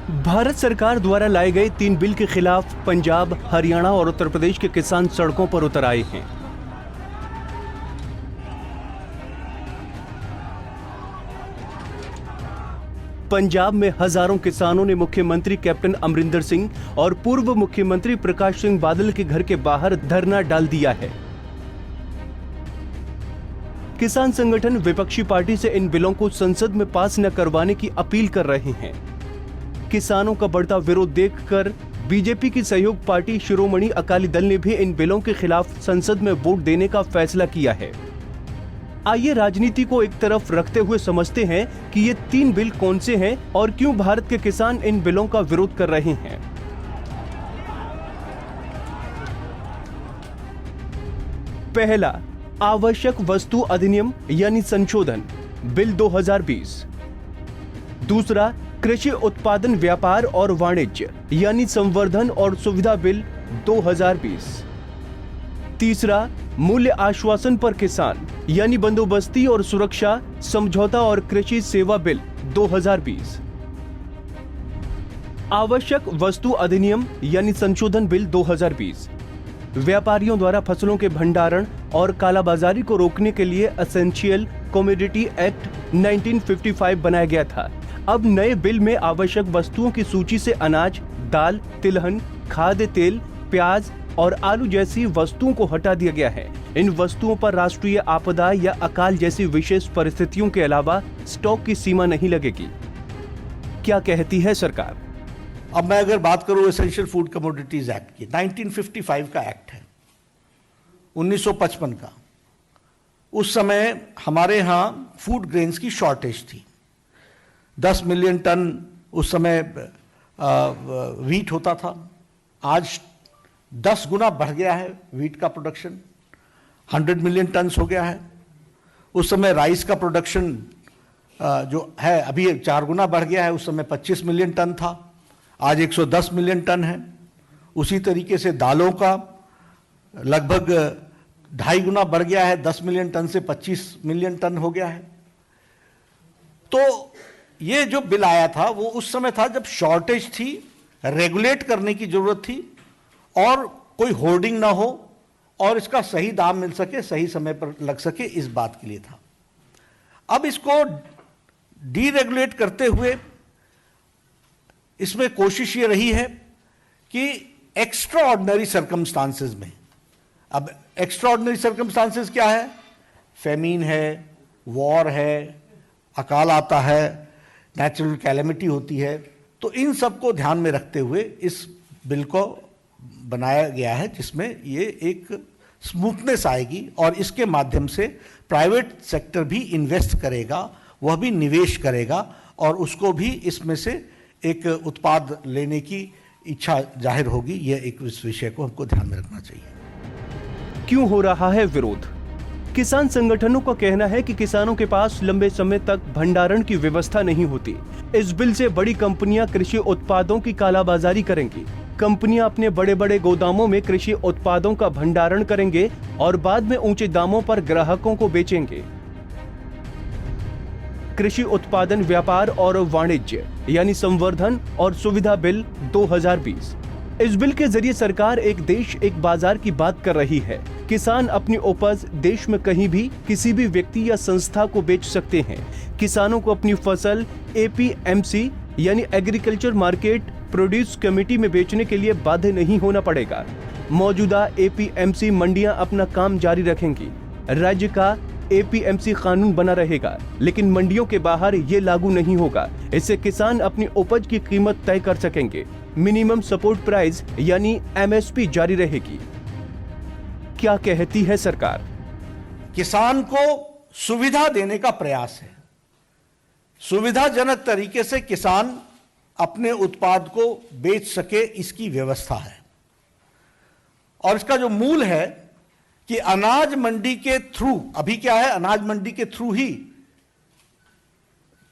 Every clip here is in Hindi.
भारत सरकार द्वारा लाए गए 3 बिल के खिलाफ पंजाब, हरियाणा और उत्तर प्रदेश के किसान सड़कों पर उतर आए हैं। पंजाब में हजारों किसानों ने मुख्यमंत्री कैप्टन अमरिंदर सिंह और पूर्व मुख्यमंत्री प्रकाश सिंह बादल के घर के बाहर धरना डाल दिया है। किसान संगठन विपक्षी पार्टी से इन बिलों को संसद में पास न करवाने की अपील कर रहे हैं। किसानों का बढ़ता विरोध देखकर बीजेपी की सहयोग पार्टी शिरोमणि अकाली दल ने भी इन बिलों के खिलाफ संसद में वोट देने का फैसला किया है। आइए राजनीति को एक तरफ रखते हुए समझते हैं कि ये 3 बिल कौन से हैं और क्यों भारत के किसान इन बिलों का विरोध कर रहे हैं। पहला, आवश्यक वस्तु अधिनियम यानी संशोधन बिल 2020। दूसरा, कृषि उत्पादन व्यापार और वाणिज्य यानी संवर्धन और सुविधा बिल 2020। तीसरा, मूल्य आश्वासन पर किसान यानी बंदोबस्ती और सुरक्षा समझौता और कृषि सेवा बिल 2020। आवश्यक वस्तु अधिनियम यानी संशोधन बिल 2020 व्यापारियों द्वारा फसलों के भंडारण और कालाबाजारी को रोकने के लिए एसेंशियल कमोडिटी एक्ट 1955 बनाया गया था। अब नए बिल में आवश्यक वस्तुओं की सूची से अनाज, दाल, तिलहन, खाद्य तेल, प्याज और आलू जैसी वस्तुओं को हटा दिया गया है। इन वस्तुओं पर राष्ट्रीय आपदा या अकाल जैसी विशेष परिस्थितियों के अलावा स्टॉक की सीमा नहीं लगेगी। क्या कहती है सरकार? अब मैं अगर बात करूं एसेंशियल फूड कमोडिटीज एक्ट की, 1955 का एक्ट है, 1955 का। उस समय हमारे यहां फूड ग्रेन्स की शॉर्टेज थी। 10 मिलियन टन उस समय वीट होता था। आज 10 गुना बढ़ गया है वीट का प्रोडक्शन, 100 मिलियन टन हो गया है। उस समय राइस का प्रोडक्शन जो है अभी 4 गुना बढ़ गया है। उस समय 25 मिलियन टन था, आज 110 मिलियन टन है। उसी तरीके से दालों का लगभग 2.5 गुना बढ़ गया है, 10 मिलियन टन से 25 मिलियन टन हो गया है। तो ये जो बिल आया था वो उस समय था जब शॉर्टेज थी, रेगुलेट करने की जरूरत थी और कोई होर्डिंग ना हो और इसका सही दाम मिल सके, सही समय पर लग सके, इस बात के लिए था। अब इसको डीरेगुलेट करते हुए इसमें कोशिश ये रही है कि एक्स्ट्रा ऑर्डिनरी सर्कमस्टांसेस में, अब एक्स्ट्रा ऑर्डिनरी सर्कमस्टांसेस क्या है? फेमीन है, वॉर है, अकाल आता है, नेचुरल कैलेमिटी होती है। तो इन सबको ध्यान में रखते हुए इस बिल को बनाया गया है, जिसमें ये एक स्मूथनेस आएगी और इसके माध्यम से प्राइवेट सेक्टर भी इन्वेस्ट करेगा, वह भी निवेश करेगा और उसको भी इसमें से एक उत्पाद लेने की इच्छा जाहिर होगी। यह एक इस विषय को हमको ध्यान में रखना चाहिए। क्यों हो रहा है विरोध? किसान संगठनों का कहना है कि किसानों के पास लंबे समय तक भंडारण की व्यवस्था नहीं होती। इस बिल से बड़ी कंपनियां कृषि उत्पादों की कालाबाजारी करेंगी। कंपनियां अपने बड़े बड़े गोदामों में कृषि उत्पादों का भंडारण करेंगे और बाद में ऊंचे दामों पर ग्राहकों को बेचेंगे। कृषि उत्पादन व्यापार और वाणिज्य यानी संवर्धन और सुविधा बिल 2020। इस बिल के जरिए सरकार एक देश एक बाजार की बात कर रही है। किसान अपनी उपज देश में कहीं भी किसी भी व्यक्ति या संस्था को बेच सकते हैं। किसानों को अपनी फसल एपीएमसी यानी एग्रीकल्चर मार्केट प्रोड्यूस कमेटी में बेचने के लिए बाध्य नहीं होना पड़ेगा। मौजूदा एपीएमसी मंडियां अपना काम जारी रखेंगी। राज्य का एपीएमसी कानून बना रहेगा, लेकिन मंडियों के बाहर ये लागू नहीं होगा। इससे किसान अपनी उपज की कीमत तय कर सकेंगे। मिनिमम सपोर्ट प्राइस यानी एमएसपी जारी रहेगी। क्या कहती है सरकार? किसान को सुविधा देने का प्रयास है। सुविधाजनक तरीके से किसान अपने उत्पाद को बेच सके, इसकी व्यवस्था है। और इसका जो मूल है कि अनाज मंडी के थ्रू, अभी क्या है, अनाज मंडी के थ्रू ही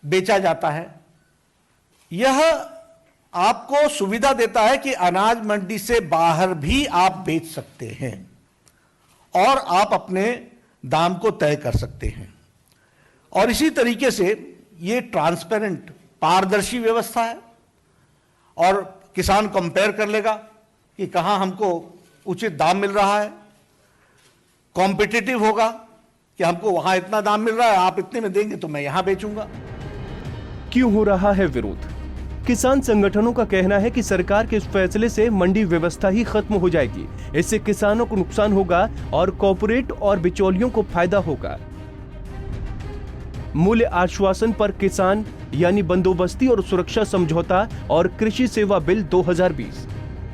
बेचा जाता है। यह आपको सुविधा देता है कि अनाज मंडी से बाहर भी आप बेच सकते हैं और आप अपने दाम को तय कर सकते हैं। और इसी तरीके से ये ट्रांसपेरेंट, पारदर्शी व्यवस्था है। और किसान कंपेयर कर लेगा कि कहां हमको उचित दाम मिल रहा है, कॉम्पिटिटिव होगा कि हमको वहां इतना दाम मिल रहा है, आप इतने में देंगे तो मैं यहां बेचूंगा। क्यों हो रहा है विरोध? किसान संगठनों का कहना है कि सरकार के इस फैसले से मंडी व्यवस्था ही खत्म हो जाएगी। इससे किसानों को नुकसान होगा और कॉर्पोरेट और बिचौलियों को फायदा होगा। मूल्य आश्वासन पर किसान यानी बंदोबस्ती और सुरक्षा समझौता और कृषि सेवा बिल 2020।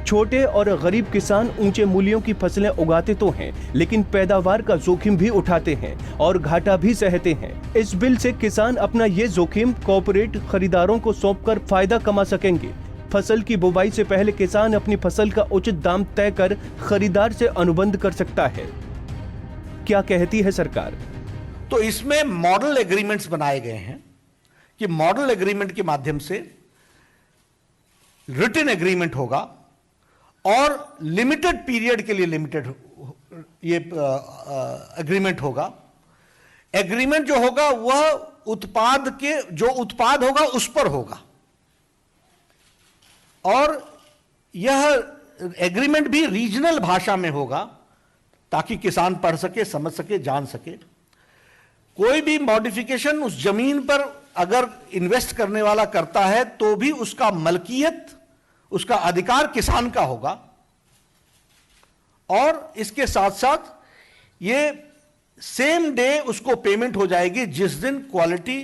छोटे और गरीब किसान ऊंचे मूल्यों की फसलें उगाते तो हैं, लेकिन पैदावार का जोखिम भी उठाते हैं और घाटा भी सहते हैं। इस बिल से किसान अपना ये जोखिम कॉर्पोरेट खरीदारों को सौंपकर फायदा कमा सकेंगे। फसल की बुवाई से पहले किसान अपनी फसल का उचित दाम तय कर खरीदार से अनुबंध कर सकता है। क्या कहती है सरकार? तो इसमें मॉडल एग्रीमेंट्स बनाए गए हैं कि मॉडल एग्रीमेंट के माध्यम से रिटन एग्रीमेंट होगा और लिमिटेड पीरियड के लिए लिमिटेड ये एग्रीमेंट होगा। एग्रीमेंट जो होगा वह उत्पाद के जो उत्पाद होगा उस पर होगा और यह एग्रीमेंट भी रीजनल भाषा में होगा ताकि किसान पढ़ सके, समझ सके, जान सके। कोई भी मॉडिफिकेशन उस जमीन पर अगर इन्वेस्ट करने वाला करता है तो भी उसका मलकियत, उसका अधिकार किसान का होगा और इसके साथ साथ ये सेम डे उसको पेमेंट हो जाएगी जिस दिन क्वालिटी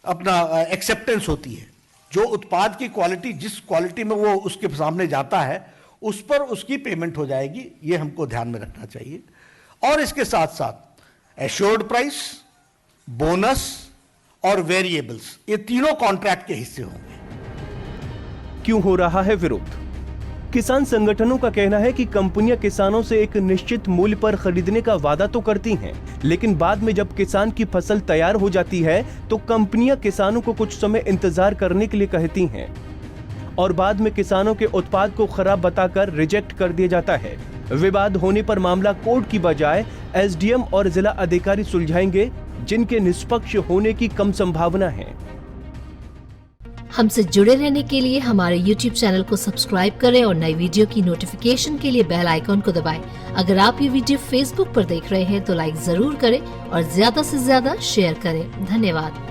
अपना एक्सेप्टेंस होती है। जो उत्पाद की क्वालिटी, जिस क्वालिटी में वो उसके सामने जाता है उस पर उसकी पेमेंट हो जाएगी। ये हमको ध्यान में रखना चाहिए। और इसके साथ साथ एश्योर्ड प्राइस, बोनस और वेरिएबल्स, ये तीनों कॉन्ट्रैक्ट के हिस्से होंगे। क्यों हो रहा है विरोध? किसान संगठनों का कहना है कि कंपनियां किसानों से एक निश्चित मूल्य पर खरीदने का वादा तो करती हैं, लेकिन बाद में जब किसान की फसल तैयार हो जाती है तो कंपनियां किसानों को कुछ समय इंतजार करने के लिए कहती हैं और बाद में किसानों के उत्पाद को खराब बताकर रिजेक्ट कर दिया जाता है। विवाद होने पर मामला कोर्ट की बजाय एसडीएम और जिला अधिकारी सुलझाएंगे, जिनके निष्पक्ष होने की कम संभावना है। हमसे जुड़े रहने के लिए हमारे YouTube चैनल को सब्सक्राइब करें और नई वीडियो की नोटिफिकेशन के लिए बेल आइकॉन को दबाएं। अगर आप ये वीडियो Facebook पर देख रहे हैं तो लाइक जरूर करें और ज्यादा से ज्यादा शेयर करें। धन्यवाद।